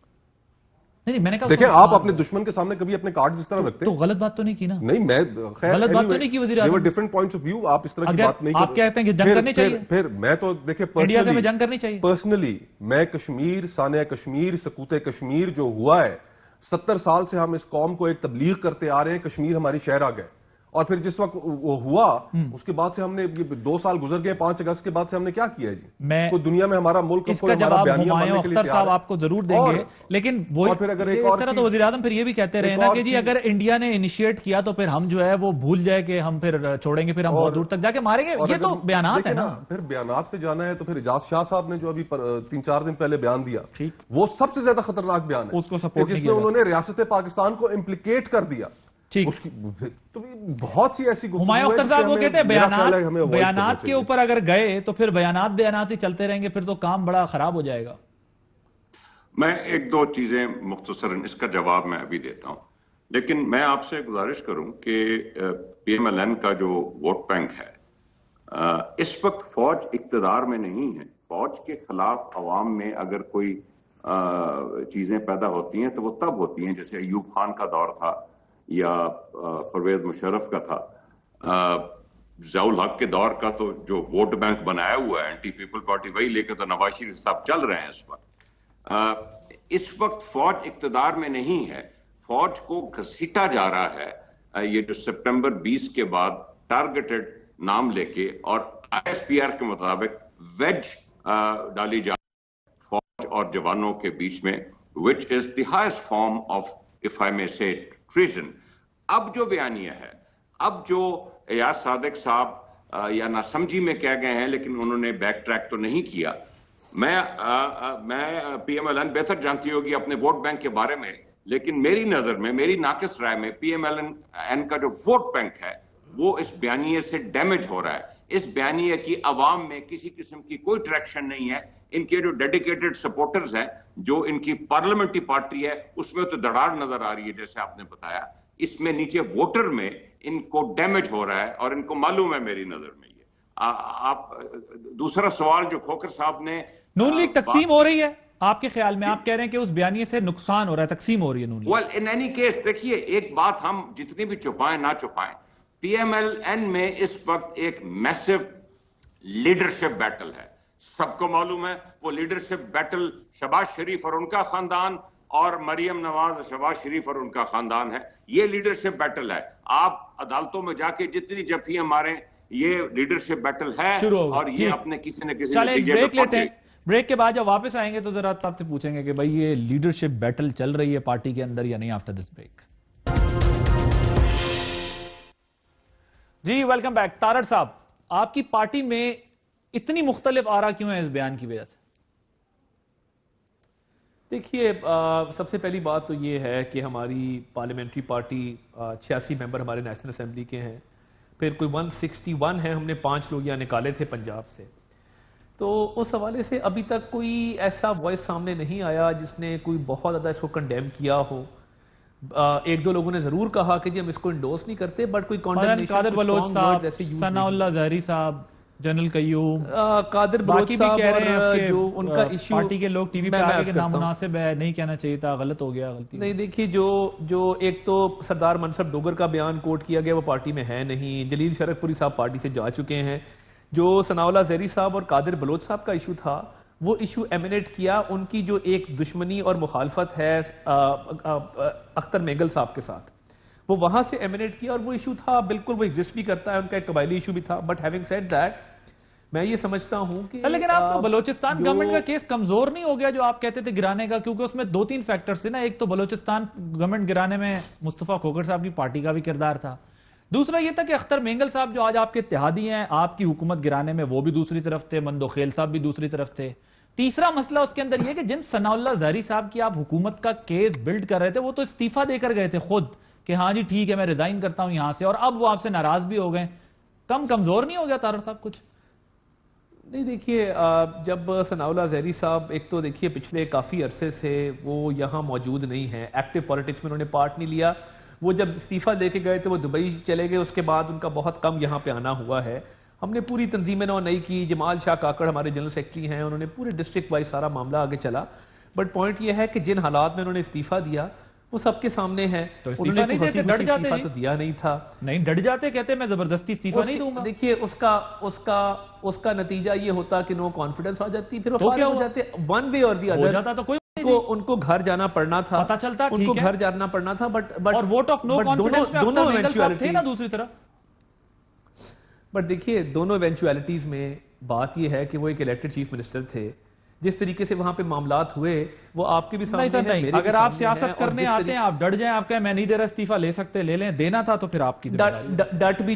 میں نے کہا دیکھیں آپ اپنے دشمن کے سامنے کبھی اپنے کارڈ اس طرح رکھتے ہیں تو غلط بات تو نہیں کی نا؟ نہیں، میں غلط بات تو نہیں کی وزیر اعظم، ڈفرنٹ پوائنٹس آف ویو، آپ اس طرح کی بات نہیں آپ کہتے ہیں کہ جنگ کرنی چاہیے، پھر میں تو دیکھیں انڈیا سے جنگ کرنی چاہیے، پرسنلی میں کشمیر، سانحہ کشمیر، سقوط کشمیر جو ہوا ہے، 70 سال سے ہم اس قوم کو ایک تبلیغ کرتے آ رہے ہیں، کشمیر ہماری شہر آ گئے، اور پھر جس وقت وہ ہوا اس کے بعد سے ہم نے 2 سال گزر گئے، 5 اگست کے بعد سے ہم نے کیا کیا جی؟ کوئی دنیا میں ہمارا ملک اس کا جواب ہمایوں اختر صاحب آپ کو ضرور دیں گے، لیکن وہی اس طرح تو وزیر اعظم پھر یہ بھی کہتے رہے نا کہ جی اگر انڈیا نے انیشیٹ کیا تو پھر ہم جو ہے وہ بھول جائے کہ ہم پھر چھوڑیں گے، پھر ہم بہت دور تک جا کے ماریں گے، یہ تو بیانات ہے نا۔ پھر بیانات پہ جانا ہے تو پھر اعجاز شاہ صاحب نے جو ابھی 3-4 دن پہلے بیان دیا، وہ سب سے زیادہ خطرناک بیان ہے، اس کو سپورٹ جس میں انہوں نے ریاست پاکستان کو امپلیکیٹ کر دیا۔ تو بہت سی ایسی ہمایوں اختر صاحب وہ کہتے ہیں بیانات کے اوپر اگر گئے تو پھر بیانات ہی چلتے رہیں گے، پھر تو کام بڑا خراب ہو جائے گا۔ میں 1-2 چیزیں مختصراً اس کا جواب میں ابھی دیتا ہوں، لیکن میں آپ سے گزارش کروں کہ پی ایم ایل این کا جو ووٹ بینک ہے، اس وقت فوج اقتدار میں نہیں ہے، فوج کے خلاف عوام میں اگر کوئی چیزیں پیدا ہوتی ہیں تو وہ تب ہوتی ہیں جیسے ایوب خان کا دور تھا یا پرویز مشرف کا تھا، ضیاء الحق کے دور کا تو جو ووٹ بینک بنایا ہوا ہے اینٹی پیپل پارٹی وہی لے کے تو نواز شریف صاحب چل رہے ہیں اس وقت۔ اس وقت فوج اقتدار میں نہیں ہے، فوج کو گھسیٹا جا رہا ہے، یہ جو سپٹمبر 20 کے بعد ٹارگیٹڈ نام لے کے اور آئی ایس پی آر کے مطابق ویج ڈالی جا فوج اور جوانوں کے بیچ میں، which is the highest form of, if I may say, treason۔ اب جو بیانیہ ہے، اب جو ایاز صادق صاحب یا ناسمجھی میں کہہ گئے ہیں لیکن انہوں نے بیک ٹریک تو نہیں کیا، میں پی ایم ایل این بہتر جانتی ہوگی اپنے ووٹ بینک کے بارے میں، لیکن میری نظر میں، میری ناقص رائے میں، پی ایم ایل این کا جو ووٹ بینک ہے وہ اس بیانیے سے ڈیمیج ہو رہا ہے۔ اس بیانیے کی عوام میں کسی قسم کی کوئی ٹریکشن نہیں ہے، ان کے جو ڈیڈیکیٹڈ سپورٹرز ہیں، جو ان کی پارلیمنٹری پارٹی ہے، اس میں تو دڑاڑ نظر آ رہی ہے جیسے آپ نے بتایا، اس میں نیچے ووٹر میں ان کو ڈیمیج ہو رہا ہے اور ان کو معلوم ہے میری نظر میں یہ۔ آپ دوسرا سوال جو کھوکر صاحب نے، نون لیگ تقسیم ہو رہی ہے آپ کے خیال میں؟ آپ کہہ رہے ہیں کہ اس بیانیے سے نقصان ہو رہا ہے، تقسیم ہو رہی ہے Noon League. Well in any case دیکھیے، ایک بات ہم جتنی بھی چھپائیں نہ چھپائیں، پی ایم ایل این میں اس وقت ایک میسو لیڈرشپ بیٹل ہے، سب کو معلوم ہے وہ لیڈرشپ بیٹل شہباز شریف اور ان کا خاندان اور مریم نواز، شہباز شریف اور ان کا خاندان ہے، یہ لیڈرشپ بیٹل ہے۔ آپ عدالتوں میں جا کے جتنی جفیاں ماریں، یہ لیڈرشپ بیٹل ہے اور یہ اپنے کسی نہ کسی نتیجے بریک لیتے ہیں، بریک کے بعد جب واپس آئیں گے تو ذرا آپ سے پوچھیں گے کہ بھائی یہ لیڈرشپ بیٹل چل رہی ہے پارٹی کے اندر یا نہیں آفٹر دس بریک۔ جی ویلکم بیک۔ تارڑ صاحب، آپ کی پارٹی میں اتنی مختلف آرا کیوں ہے اس بیان کی وجہ سے؟ دیکھیے، سب سے پہلی بات تو یہ ہے کہ ہماری پارلیمنٹری پارٹی 86 ممبر ہمارے نیشنل اسمبلی کے ہیں، پھر کوئی 161 ہیں، ہم نے 5 لوگ یہاں نکالے تھے پنجاب سے، تو اس حوالے سے ابھی تک کوئی ایسا وائس سامنے نہیں آیا جس نے کوئی بہت زیادہ اس کو کنڈیم کیا ہو۔ 1-2 لوگوں نے ضرور کہا کہ جی ہم اس کو انڈورس نہیں کرتے، بٹ کوئی کانڈیمنیشن، قادر بلوچ صاحب، ثناء اللہ زہری صاحب، جنرل قیوم، قادر بلوچ صاحب، اور جو ان کا ایشو پارٹی کے لوگ ٹی وی پہ آگے کہ نامناسب ہے، نہیں کہنا چاہیے تھا، غلط ہو گیا، غلطی نہیں۔ دیکھیے، جو ایک تو سردار منصب ڈوگر کا بیان کوٹ کیا گیا وہ پارٹی میں ہے نہیں، جلیل شرک پوری صاحب پارٹی سے جا چکے ہیں، جو ثناء اللہ زہری صاحب اور قادر بلوچ صاحب کا ایشو تھا وہ ایشو ایمینیٹ کیا ان کی جو ایک دشمنی اور مخالفت ہے اختر مینگل صاحب کے ساتھ، وہ وہاں سے ایمینیٹ کیا، اور وہ ایشو تھا بالکل وہ ایگزسٹ بھی کرتا ہے، ان کا ایک قبائلی ایشو بھی تھا. بٹ ہیونگ سیڈ دیٹ میں یہ سمجھتا ہوں کہ لیکن آپ کو بلوچستان گورنمنٹ کا کیس کمزور نہیں ہو گیا جو آپ کہتے تھے گرانے کا؟ کیونکہ اس میں 2-3 فیکٹرز تھے نا. ایک تو بلوچستان گورنمنٹ گرانے میں مصطفیٰ کھوکھر صاحب کی پارٹی کا بھی کردار تھا، دوسرا یہ تھا کہ اختر مینگل صاحب جو آج آپ کے اتحادی ہیں آپ کی حکومت گرانے میں وہ بھی دوسری طرف تھے، مندوخیل صاحب بھی دوسری طرف تھے. تیسرا مسئلہ اس کے اندر یہ کہ جن ثناء اللہ زہری صاحب کی آپ حکومت کا کیس بلڈ کر رہے تھے وہ تو استعفیٰ دے کر گئے تھے خود کہ ہاں جی ٹھیک ہے میں ریزائن کرتا ہوں یہاں سے، اور اب وہ آپ سے ناراض بھی ہو گئے. کمزور نہیں ہو گیا طاہر صاحب کچھ؟ نہیں دیکھیے، جب ثناء اللہ زہری صاحب ایک تو دیکھیے پچھلے کافی عرصے سے وہ یہاں موجود نہیں ہیں، ایکٹیو پولیٹکس میں انہوں نے پارٹ نہیں لیا. وہ جب استعفیٰ دے کے گئے تھے وہ دبئی چلے گئے، اس کے بعد ان کا بہت کم یہاں پہ آنا ہوا ہے. ہم نے پوری تنظیم نو نئی کی، جمال شاہ کاکڑ ہمارے جنرل سیکرٹری ہیں، انہوں نے پورے ڈسٹرکٹ وائز سارا معاملہ آگے چلا. بٹ پوائنٹ یہ ہے کہ جن حالات میں انہوں نے استعفیٰ دیا وہ سب کے سامنے ہے. استعفیٰ نہیں دیتے، ڈٹ جاتے تو دیا نہیں تھا. نہیں ڈٹ جاتے، کہتے میں زبردستی استعفیٰ نہیں دوں گا. دیکھیے اس کا نتیجہ یہ ہوتا کہ نو کانفیڈنس آ جاتی، پھر وہ فارغ ہو جاتے. ون وے اور دی ادر ان کو گھر جانا پڑنا تھا، پتہ چلتا ان کو گھر جانا پڑنا تھا. بٹ اور ووٹ آف نو کانفیڈنس میں دونوں تھے نا دوسری طرف. بٹ دیکھیے دونوں ایونچویلٹیز میں بات یہ ہے کہ وہ ایک الیکٹڈ چیف منسٹر تھے. جس طریقے سے وہاں پہ معاملات ہوئے وہ آپ کے بھی سامنے ہیں. اگر آپ سیاست کرنے آتے ہیں آپ ڈٹ جائیں، آپ کہیں میں نہیں دے رہا استعفیٰ لے سکتے لے لیں، دینا تھا تو پھر آپ کی ڈٹ بھی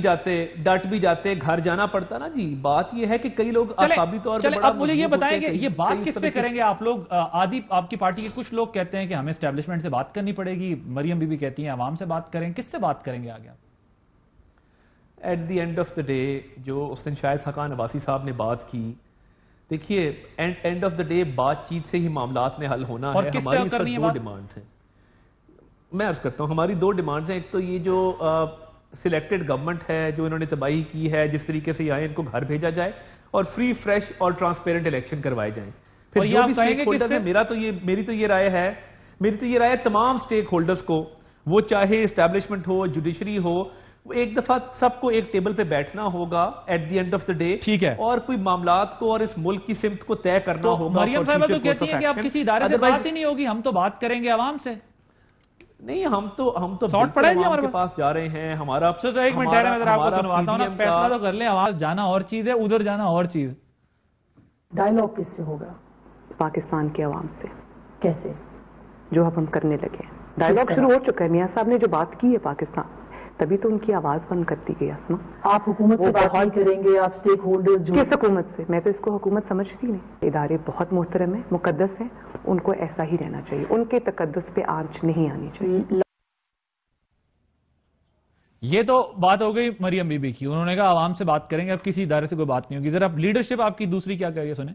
جاتے گھر جانا پڑتا نا جی. بات یہ ہے کہ کئی لوگ اعصابی طور پہ اب مجھے یہ بتائیں کہ یہ بات کس سے کریں گے آپ لوگ؟ آپ کی پارٹی کے کچھ لوگ کہتے ہیں کہ ہمیں اسٹیبلشمنٹ سے بات کرنی پڑے گی، مریم بی بی کہتی ہیں عوام سے بات کریں. کس سے بات کریں گے آگے؟ At the end of the day جو اس دن شاید حقان عباسی صاحب نے بات کی، دیکھیے اینڈ آف دا ڈے بات چیت سے ہی معاملات میں حل ہونا ہے. ہماری دو ڈیمانڈز ہیں، میں عرض کرتا ہوں ہماری 2 ڈیمانڈز ہیں. ایک تو یہ جو سلیکٹڈ گورنمنٹ ہے جو انہوں نے تباہی کی ہے، جس طریقے سے آئے ان کو گھر بھیجا جائے اور فری فریش اور ٹرانسپیرنٹ الیکشن کروائے جائیں. پھر جو بھی اسٹیک ہولڈرز ہیں، میری تو یہ رائے ہے تمام اسٹیک ہولڈرز کو، وہ چاہے اسٹیبلشمنٹ ہو جوڈیشری ہو، ایک دفعہ سب کو ایک ٹیبل پہ بیٹھنا ہوگا at the end of the day. ٹھیک ہے، اور کوئی معاملات کو اور اس ملک کی سمت کو طے کرنا ہوگا. مریم صاحبہ تو کہتی ہیں کہ آپ کسی ادارے سے بات ہی نہیں ہوگی، ہم تو بات کریں گے عوام سے. نہیں، ہم تو سارٹ پڑے عوام کے پاس جا رہے ہیں. ہمارا ایک منٹ ٹھہرے، میں ذرا آپ کو سنواتا ہوں نا. فیصلہ تو کر لیں، آواز جانا اور چیز ہے، ادھر جانا اور چیز. ڈائیلاگ کس سے ہوگا؟ پاکستان کے عوام سے. کیسے؟ جو اب ہم کرنے لگے. ڈائیلاگ شروع ہو چکا ہے. میاں صاحب نے جو بات کی ہے پاکستان، تبھی تو ان کی آواز بند کرتی گئی. اسما آپ حکومت سے بات نہیں کریں گے، آپ سٹیک ہولڈرز جو کس حکومت سے؟ میں تو اس کو حکومت سمجھتی نہیں. ادارے بہت محترم ہیں، مقدس ہیں، ان کو ایسا ہی رہنا چاہیے. ان کے تقدس پہ آنچ نہیں آنی چاہیے. یہ تو بات ہو گئی مریم بی بی کی، انہوں نے کہا عوام سے بات کریں گے، اب کسی ادارے سے کوئی بات نہیں ہوگی. ذرا لیڈرشپ آپ کی دوسری کیا کہہ رہی ہے سنیں.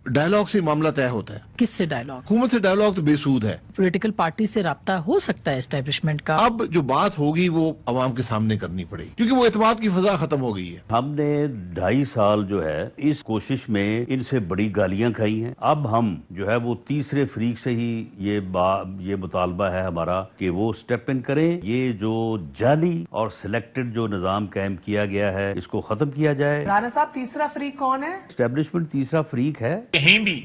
ڈائیلاگ سے معاملہ طے ہوتا ہے. کس سے ڈائیلاگ؟ حکومت سے ڈائیلاگ تو بے سود ہے. پولیٹیکل پارٹی سے رابطہ ہو سکتا ہے اسٹیبلشمنٹ کا. اب جو بات ہوگی وہ عوام کے سامنے کرنی پڑے گی کیونکہ وہ اعتماد کی فضا ختم ہو گئی ہے. ہم نے 2.5 سال جو ہے اس کوشش میں ان سے بڑی گالیاں کھائی ہیں. اب ہم جو ہے وہ تیسرے فریق سے ہی یہ مطالبہ ہے ہمارا کہ وہ سٹیپ ان کریں. یہ جو جعلی اور سلیکٹڈ جو نظام قائم کیا گیا ہے اس کو ختم کیا جائے. رانا صاحب تیسرا فریق کون ہے؟ اسٹیبلشمنٹ تیسرا فریق ہے. کہیں بھی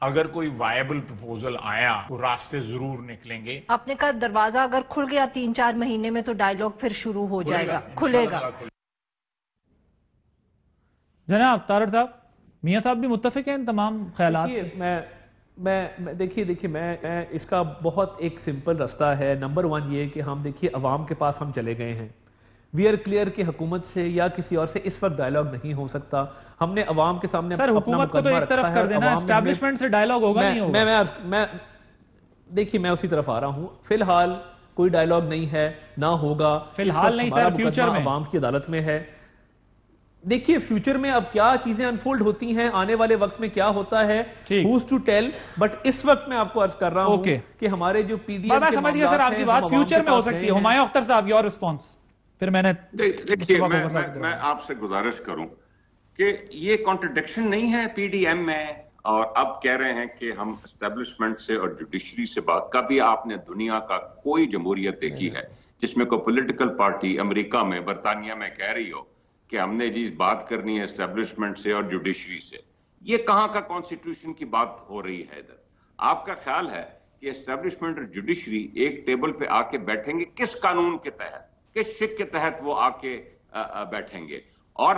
اگر کوئی وائبل پروپوزل آیا تو راستے ضرور نکلیں گے. آپ نے کہا دروازہ اگر کھل گیا 3-4 مہینے میں تو ڈائیلاگ پھر شروع ہو جائے گا، کھلے گا. جناب طاہر صاحب، میاں صاحب بھی متفق ہیں ان تمام خیالات سے؟ دیکھیے میں اس کا بہت ایک سمپل راستہ ہے. نمبر 1 یہ کہ ہم دیکھیے عوام کے پاس ہم چلے گئے ہیں. وی آر کلیئر کہ حکومت سے یا کسی اور سے اس وقت ڈائیلاگ نہیں ہو سکتا. ہم نے عوام کے سامنے سر حکومت کو تو ایک طرف کر دینا، اسٹیبلشمنٹ سے ڈائیلاگ ہوگا نہیں ہوگا. دیکھیے میں اسی طرف آ رہا ہوں. فی الحال کوئی ڈائیلاگ نہیں ہے، نہ ہوگا. فی الحال نہیں سر، فیوچر میں عوام کی عدالت میں ہے. دیکھیے فیوچر میں اب کیا چیزیں انفولڈ ہوتی ہیں، آنے والے وقت میں کیا ہوتا ہے، who's to tell. بٹ اس وقت میں آپ کو عرض کر رہا ہوں کہ ہمارے جو پی ڈی ایم کے سمجھ گیا سر آپ کی بات فیوچر میں ہو سکتی ہے. ہمایوں اختر صاحب کی اور رسپانس پھر میں نے دیکھیے میں آپ سے گزارش کروں کہ یہ کانٹرڈکشن نہیں ہے پی ڈی ایم میں، اور اب کہہ رہے ہیں کہ ہم اسٹیبلشمنٹ سے اور جوڈیشری سے بات. کبھی آپ نے دنیا کا کوئی جمہوریت دیکھی ہے جس میں کوئی پولیٹیکل پارٹی امریکہ میں برطانیہ میں کہہ رہی ہو کہ ہم نے جی بات کرنی ہے اسٹیبلشمنٹ سے اور جوڈیشری سے. یہ کہاں کا کانسٹیٹیوشن کی بات ہو رہی ہے ادھر؟ آپ کا خیال ہے کہ اسٹیبلشمنٹ اور جوڈیشری ایک ٹیبل پہ آ کے بیٹھیں گے؟ کس قانون کے تحت, کس شک کے تحت وہ آ کے بیٹھیں گے؟ اور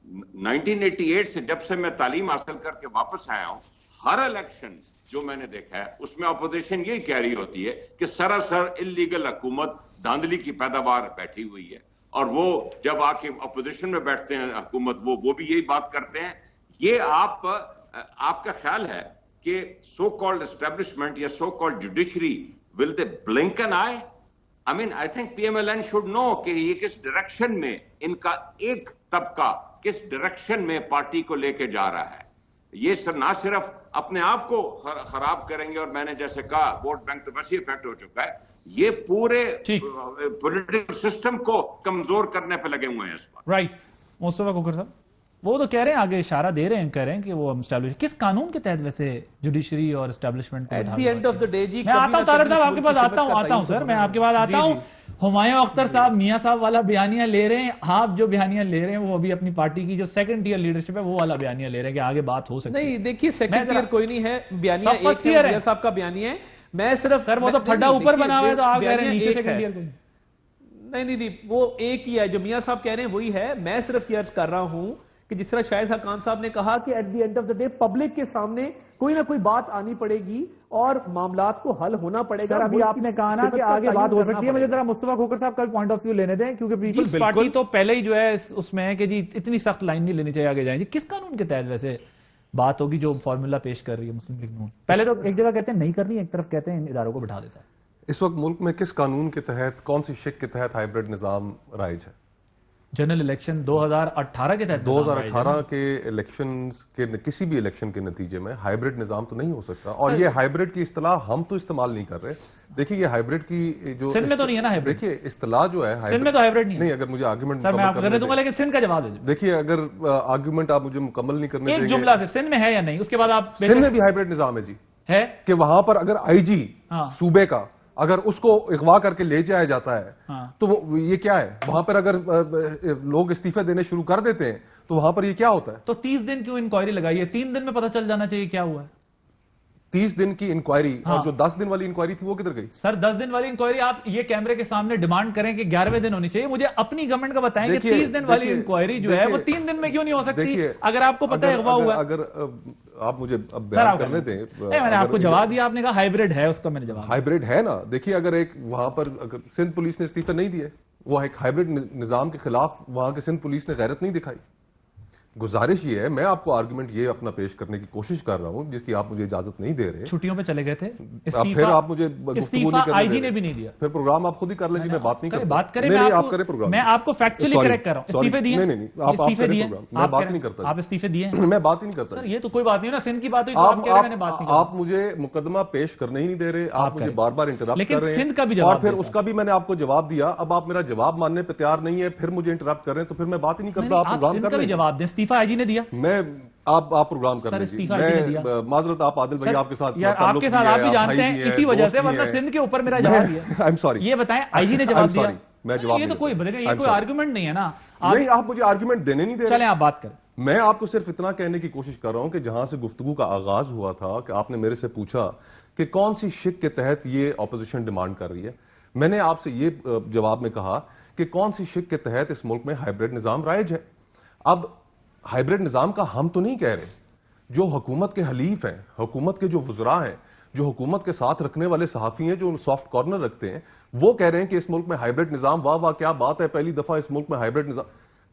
1988 سے جب سے میں تعلیم حاصل کر کے واپس آیا ہوں, ہر الیکشن جو میں نے دیکھا ہے اس میں اپوزیشن یہی کہہ رہی ہوتی ہے کہ سراسر اللیگل حکومت, دھاندلی کی پیداوار بیٹھی ہوئی ہے. اور وہ جب آ کے اپوزیشن میں بیٹھتے ہیں حکومت, وہ بھی یہی بات کرتے ہیں. یہ آپ کا خیال ہے کہ سو کالڈ اسٹیبلشمنٹ یا so called judiciary will they blink an eye? I mean, I think PMLN should know کہ یہ کس ڈائریکشن میں ان کا ایک طبقہ کس ڈائریکشن میں پارٹی کو لے کے جا رہا ہے. یہ سر نہ صرف اپنے آپ کو خراب کریں گے, اور میں نے جیسے کہا ووٹ بینک تو ویسے افیکٹ ہو چکا ہے, یہ پورے پولیٹیکل سسٹم کو کمزور کرنے پہ لگے ہوئے ہیں اس پر. رائٹ. مصطفیٰ کوکر صاحب, وہ تو کہہ رہے ہیں, آگے اشارہ دے رہے ہیں, کہہ رہے ہیں کہ وہ اسٹیبلش کس قانون کے تحت ویسے جوڈیشری اور establishment at the end of the day جی. میں آتا ہوں طارق صاحب, آپ کے پاس آتا ہوں سر, میں آپ کے پاس آتا ہوں. ہمایوں اختر صاحب میاں صاحب والا بیانیہ لے رہے ہیں, آپ جو بیانیہ لے رہے ہیں وہ ابھی اپنی پارٹی کی جو سیکنڈ ٹیئر لیڈرشپ ہے وہ والا بیانیہ لے رہے ہیں کہ آگے بات ہو سکتی ہے. نہیں دیکھیے, سیکنڈ ٹیئر کوئی نہیں ہے, بیانیہ ایک ہے, میاں صاحب کا بیانیہ ہے. میں صرف سر وہ تو پھڈا اوپر بنا ہوا ہے, تو آپ کہہ رہے ہیں نیچے سیکنڈ ٹیئر کوئی نہیں, وہ ایک ہی ہے جو میاں صاحب کہہ رہے ہیں وہی ہے. میں صرف یہ عرض کر رہا ہوں کہ جس طرح شاہد حقان صاحب نے کہا کہ at the end of the day public کے سامنے کوئی نہ کوئی بات آنی پڑے گی اور معاملات کو حل ہونا پڑے گا. سر ابھی آپ نے کہا نا کہ آگے بات ہو سکتی ہے, مجھے ذرا مصطفیٰ کھوکر صاحب کا پوائنٹ آف ویو لینے دیں, کیونکہ پیپلز پارٹی تو پہلے ہی جو ہے اس میں ہے کہ جی اتنی سخت لائن نہیں لینی چاہیے, آگے جائیں. جی کس قانون کے تحت ویسے بات ہوگی جو فارمولا پیش کر رہی ہے مسلم لیگ نون؟ پہلے تو ایک جگہ کہتے ہیں نہیں کرنی, ایک طرف کہتے ہیں ان اداروں کو بٹھا دے. سر اس وقت ملک میں کس قانون کے تحت, کون سی شک کے تحت ہائیبرڈ نظام رائج ہے؟ جنرل الیکشن 2018 کے تحت. 2018 کے الیکشن کے کسی بھی الیکشن کے نتیجے میں ہائیبرڈ نظام تو نہیں ہو سکتا. اور یہ ہائیبرڈ کی اصطلاح ہم تو استعمال نہیں کر رہے. دیکھیے یہ ہائیبرڈ کی جو سندھ میں تو نہیں ہے نا ہائیبرڈ, دیکھیے اصطلاح جو ہے سندھ میں تو ہائیبرڈ نہیں. اگر مجھے آرگیومنٹ سر میں آپ کرنے دوں گا, لیکن سندھ کا جواب دے دیں. دیکھیے اگر آرگیومنٹ آپ مجھے مکمل نہیں کرنے دیں گے, ایک جملہ سے سندھ میں ہے یا نہیں, اس کے بعد آپ. سندھ میں بھی ہائیبرڈ نظام ہے جی, ہے کہ وہاں پر اگر آئی جی صوبے کا اگر اس کو اغوا کر کے لے جایا جاتا ہے تو یہ کیا ہے؟ وہاں پر اگر لوگ استعفے دینے شروع کر دیتے ہیں تو وہاں پر یہ کیا ہوتا ہے؟ تو 30 دن کیوں انکوائری لگائی ہے؟ 3 دن میں پتہ چل جانا چاہیے کیا ہوا ہے. 30 دن کی انکوائری, اور جو 10 دن والی انکوائری تھی وہ کدھر گئی؟ سر 10 دن والی انکوائری آپ یہ کیمرے کے سامنے ڈیمانڈ کریں کہ 11ویں دن ہونی چاہیے. مجھے اپنی گورنمنٹ کا بتائیں کہ 30 دن والی انکوائری جو ہے وہ 3 دن میں کیوں نہیں ہو سکتی اگر آپ کو پتہ ہے اغوا ہوا ہے؟ اگر آپ مجھے اب بیان کرنے دیں. میں نے آپ کو جواب دیا, آپ نے کہا ہائیبرڈ ہے, اس کا میں نے جواب. ہائیبرڈ ہے نا. دیکھیے اگر ایک وہاں پر سندھ پولیس نے استعفے نہیں دیے, وہ ایک ہائیبرڈ نظام کے خلاف وہاں کے سندھ پولیس نے غیرت نہیں دکھائی. گزارش یہ ہے, میں آپ کو آرگومنٹ یہ اپنا پیش کرنے کی کوشش کر رہا ہوں جس کی آپ مجھے اجازت نہیں دے رہے. چھٹیوں پہ چلے گئے تھے, پھر آپ مجھے استعفا آئی جی نے بھی نہیں دیا. پھر پروگرام آپ خود ہی کر لیں گے, میں بات نہیں کرتا. بات کریں, آپ کریں پروگرام. میں آپ کو فیکچولی کریکٹ کر رہا ہوں. استعفے دیے, نہیں استعفے دیے, میں بات نہیں کرتا. آپ استعفے دیے, میں بات ہی نہیں کرتا. سر یہ تو کوئی بات نہیں نا, سندھ کی بات ہوئی تو آپ کہہ رہے ہیں میں نے بات نہیں. آپ مجھے مقدمہ پیش کرنے ہی نہیں دے رہے, آپ مجھے بار بار انٹرپٹ کر رہے ہیں. سندھ کا بھی جواب, اور پھر اس کا بھی میں نے آپ کو جواب دیا. اب آپ میرا جواب ماننے پہ تیار نہیں ہے, پھر مجھے انٹرپٹ کر رہے ہیں, تو پھر میں بات ہی نہیں کرتا. آپ پروگرام کر رہے ہیں. جواب دیں. استعفا آئی جی نے دیا, آپ پروگرام کر لیجیے. میں معذرت, آپ عادل بھائی آپ کے ساتھ آپ کے ساتھ آپ بھی جانتے ہیں اسی وجہ سے, ورنہ سندھ کے اوپر میرا جواب دیا. یہ بتائیں یہ نے جواب دیا, یہ تو کوئی بدلے, یہ کوئی آرگومنٹ نہیں ہے نا. نہیں, آپ مجھے آرگومنٹ دینے نہیں دے رہے. چلیں آپ بات کریں. میں آپ کو صرف اتنا کہنے کی کوشش کر رہا ہوں کہ جہاں سے گفتگو کا آغاز ہوا تھا کہ آپ نے میرے سے پوچھا کہ کون سی شک کے تحت یہ اپوزیشن ڈیمانڈ کر رہی ہے, میں نے آپ سے یہ جواب میں کہا کہ کون سی شک کے تحت اس ملک میں ہائیبرڈ نظام رائج ہے. اب ہائیبرڈ نظام کا ہم تو نہیں کہہ رہے, جو حکومت کے حلیف ہیں, حکومت کے جو وزراء ہیں, جو حکومت کے ساتھ رکھنے والے صحافی ہیں, جو سافٹ کارنر رکھتے ہیں, وہ کہہ رہے ہیں کہ اس ملک میں ہائیبرڈ نظام, واہ واہ کیا بات ہے, پہلی دفعہ اس ملک میں ہائیبرڈ نظام.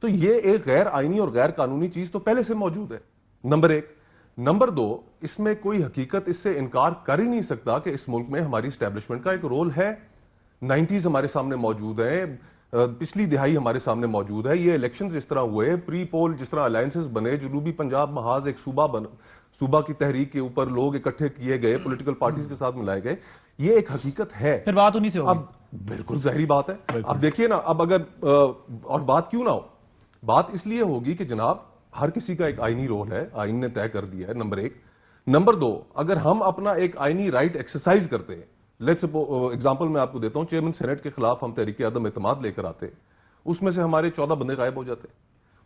تو یہ ایک غیر آئینی اور غیر قانونی چیز تو پہلے سے موجود ہے, نمبر 1. نمبر 2, اس میں کوئی حقیقت اس سے انکار کر ہی نہیں سکتا کہ اس ملک میں ہماری اسٹیبلشمنٹ کا ایک رول ہے. 90s ہمارے سامنے موجود ہیں, پچھلی دہائی ہمارے سامنے موجود ہے. یہ الیکشن جس طرح ہوئے, پری پول جس طرح الائنسز بنے, جنوبی پنجاب محاذ ایک صوبہ کی تحریک کے اوپر لوگ اکٹھے کیے گئے, پولیٹیکل پارٹیز کے ساتھ ملائے گئے, یہ ایک حقیقت ہے. پھر بات انہی سے ہوگی. اب بالکل ظاہری بات ہے. اب دیکھیے نا, اب اگر اور بات کیوں نہ ہو, بات اس لیے ہوگی کہ جناب ہر کسی کا ایک آئینی رول ہے, آئین نے طے کر دیا ہے, نمبر 1. نمبر 2, اگر ہم اپنا ایک آئینی رائٹ ایکسرسائز کرتے ہیں, لیٹس ایگزامپل میں آپ کو دیتا ہوں, چیئرمین سینیٹ کے خلاف ہم تحریک عدم اعتماد لے کر آتے, اس میں سے ہمارے 14 بندے غائب ہو جاتے,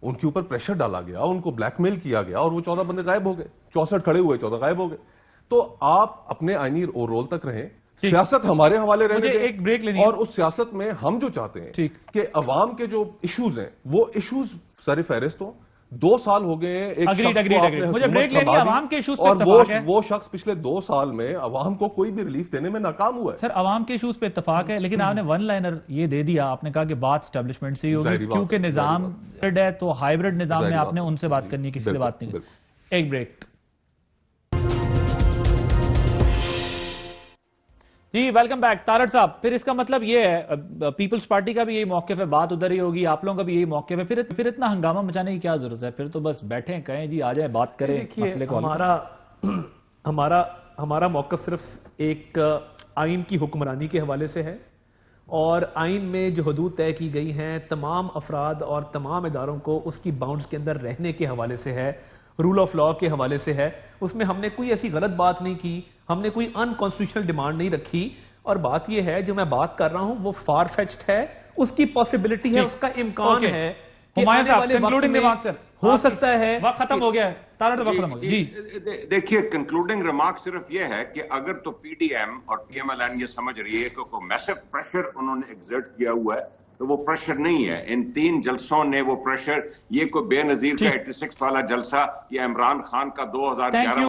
ان کے اوپر پریشر ڈالا گیا, ان کو بلیک میل کیا گیا اور وہ 14 بندے غائب ہو گئے. 64 کھڑے ہوئے, 14 غائب ہو گئے. تو آپ اپنے آئینی رول تک رہیں, سیاست ہمارے حوالے رہنے دیں, ایک بریک لینی, اور اس سیاست میں ہم جو چاہتے ہیں کہ عوام کے جو ایشوز ہیں وہ ایشوز سر فہرست ہوں. 2 سال ہو گئے ہیں ایک شخص کو آپ نے حکومت تباہ دی, اور وہ شخص پچھلے 2 سال میں عوام کو کوئی بھی ریلیف دینے میں ناکام ہوا ہے. سر عوام کے ایشوز پہ اتفاق ہے, لیکن آپ نے ون لائنر یہ دے دیا, آپ نے کہا کہ بات اسٹیبلشمنٹ سے ہی ہوگی کیونکہ نظام ہے, تو ہائیبرڈ نظام میں آپ نے ان سے بات کرنی, کسی سے بات نہیں. ایک بریک. جی ویلکم بیک. تارڑ صاحب, پھر اس کا مطلب یہ ہے پیپلز پارٹی کا بھی یہی موقف ہے, بات ادھر ہی ہوگی, آپ لوگوں کا بھی یہی موقف ہے, پھر اتنا ہنگامہ مچانے کی کیا ضرورت ہے؟ پھر تو بس بیٹھیں, کہیں جی آ جائیں, بات کریں مسئلے کو. ہمارا موقف صرف ایک آئین کی حکمرانی کے حوالے سے ہے, اور آئین میں جو حدود طے کی گئی ہیں تمام افراد اور تمام اداروں کو اس کی باؤنڈز کے اندر رہنے کے حوالے سے ہے, رول آف لاء کے حوالے سے ہے. اس میں ہم نے کوئی ایسی غلط بات نہیں کی, ہم نے کوئی ان کانسٹیٹیوشنل ڈیمانڈ نہیں رکھی. اور بات یہ ہے جو میں بات کر رہا ہوں وہ فار فیچڈ ہے, اس کی پاسبلٹی ہے, اس کا امکان ہے کہ آنے والے وقت میں ہو سکتا ہے. وقت ختم ہو گیا ہے. تارڑ وقت ختم ہو گیا. جی دیکھیے, کنکلوڈنگ ریمارک صرف یہ ہے کہ اگر تو پی ڈی ایم اور پی ایم ایل این یہ سمجھ رہی ہے کہ کوئی میسو پریشر انہوں نے ایگزرٹ کیا ہوا ہے, تو وہ پریشر نہیں ہے. ان 3 جلسوں نے وہ پریشر, یہ کوئی بے نظیر کا 86 والا جلسہ یا عمران خان کا 2011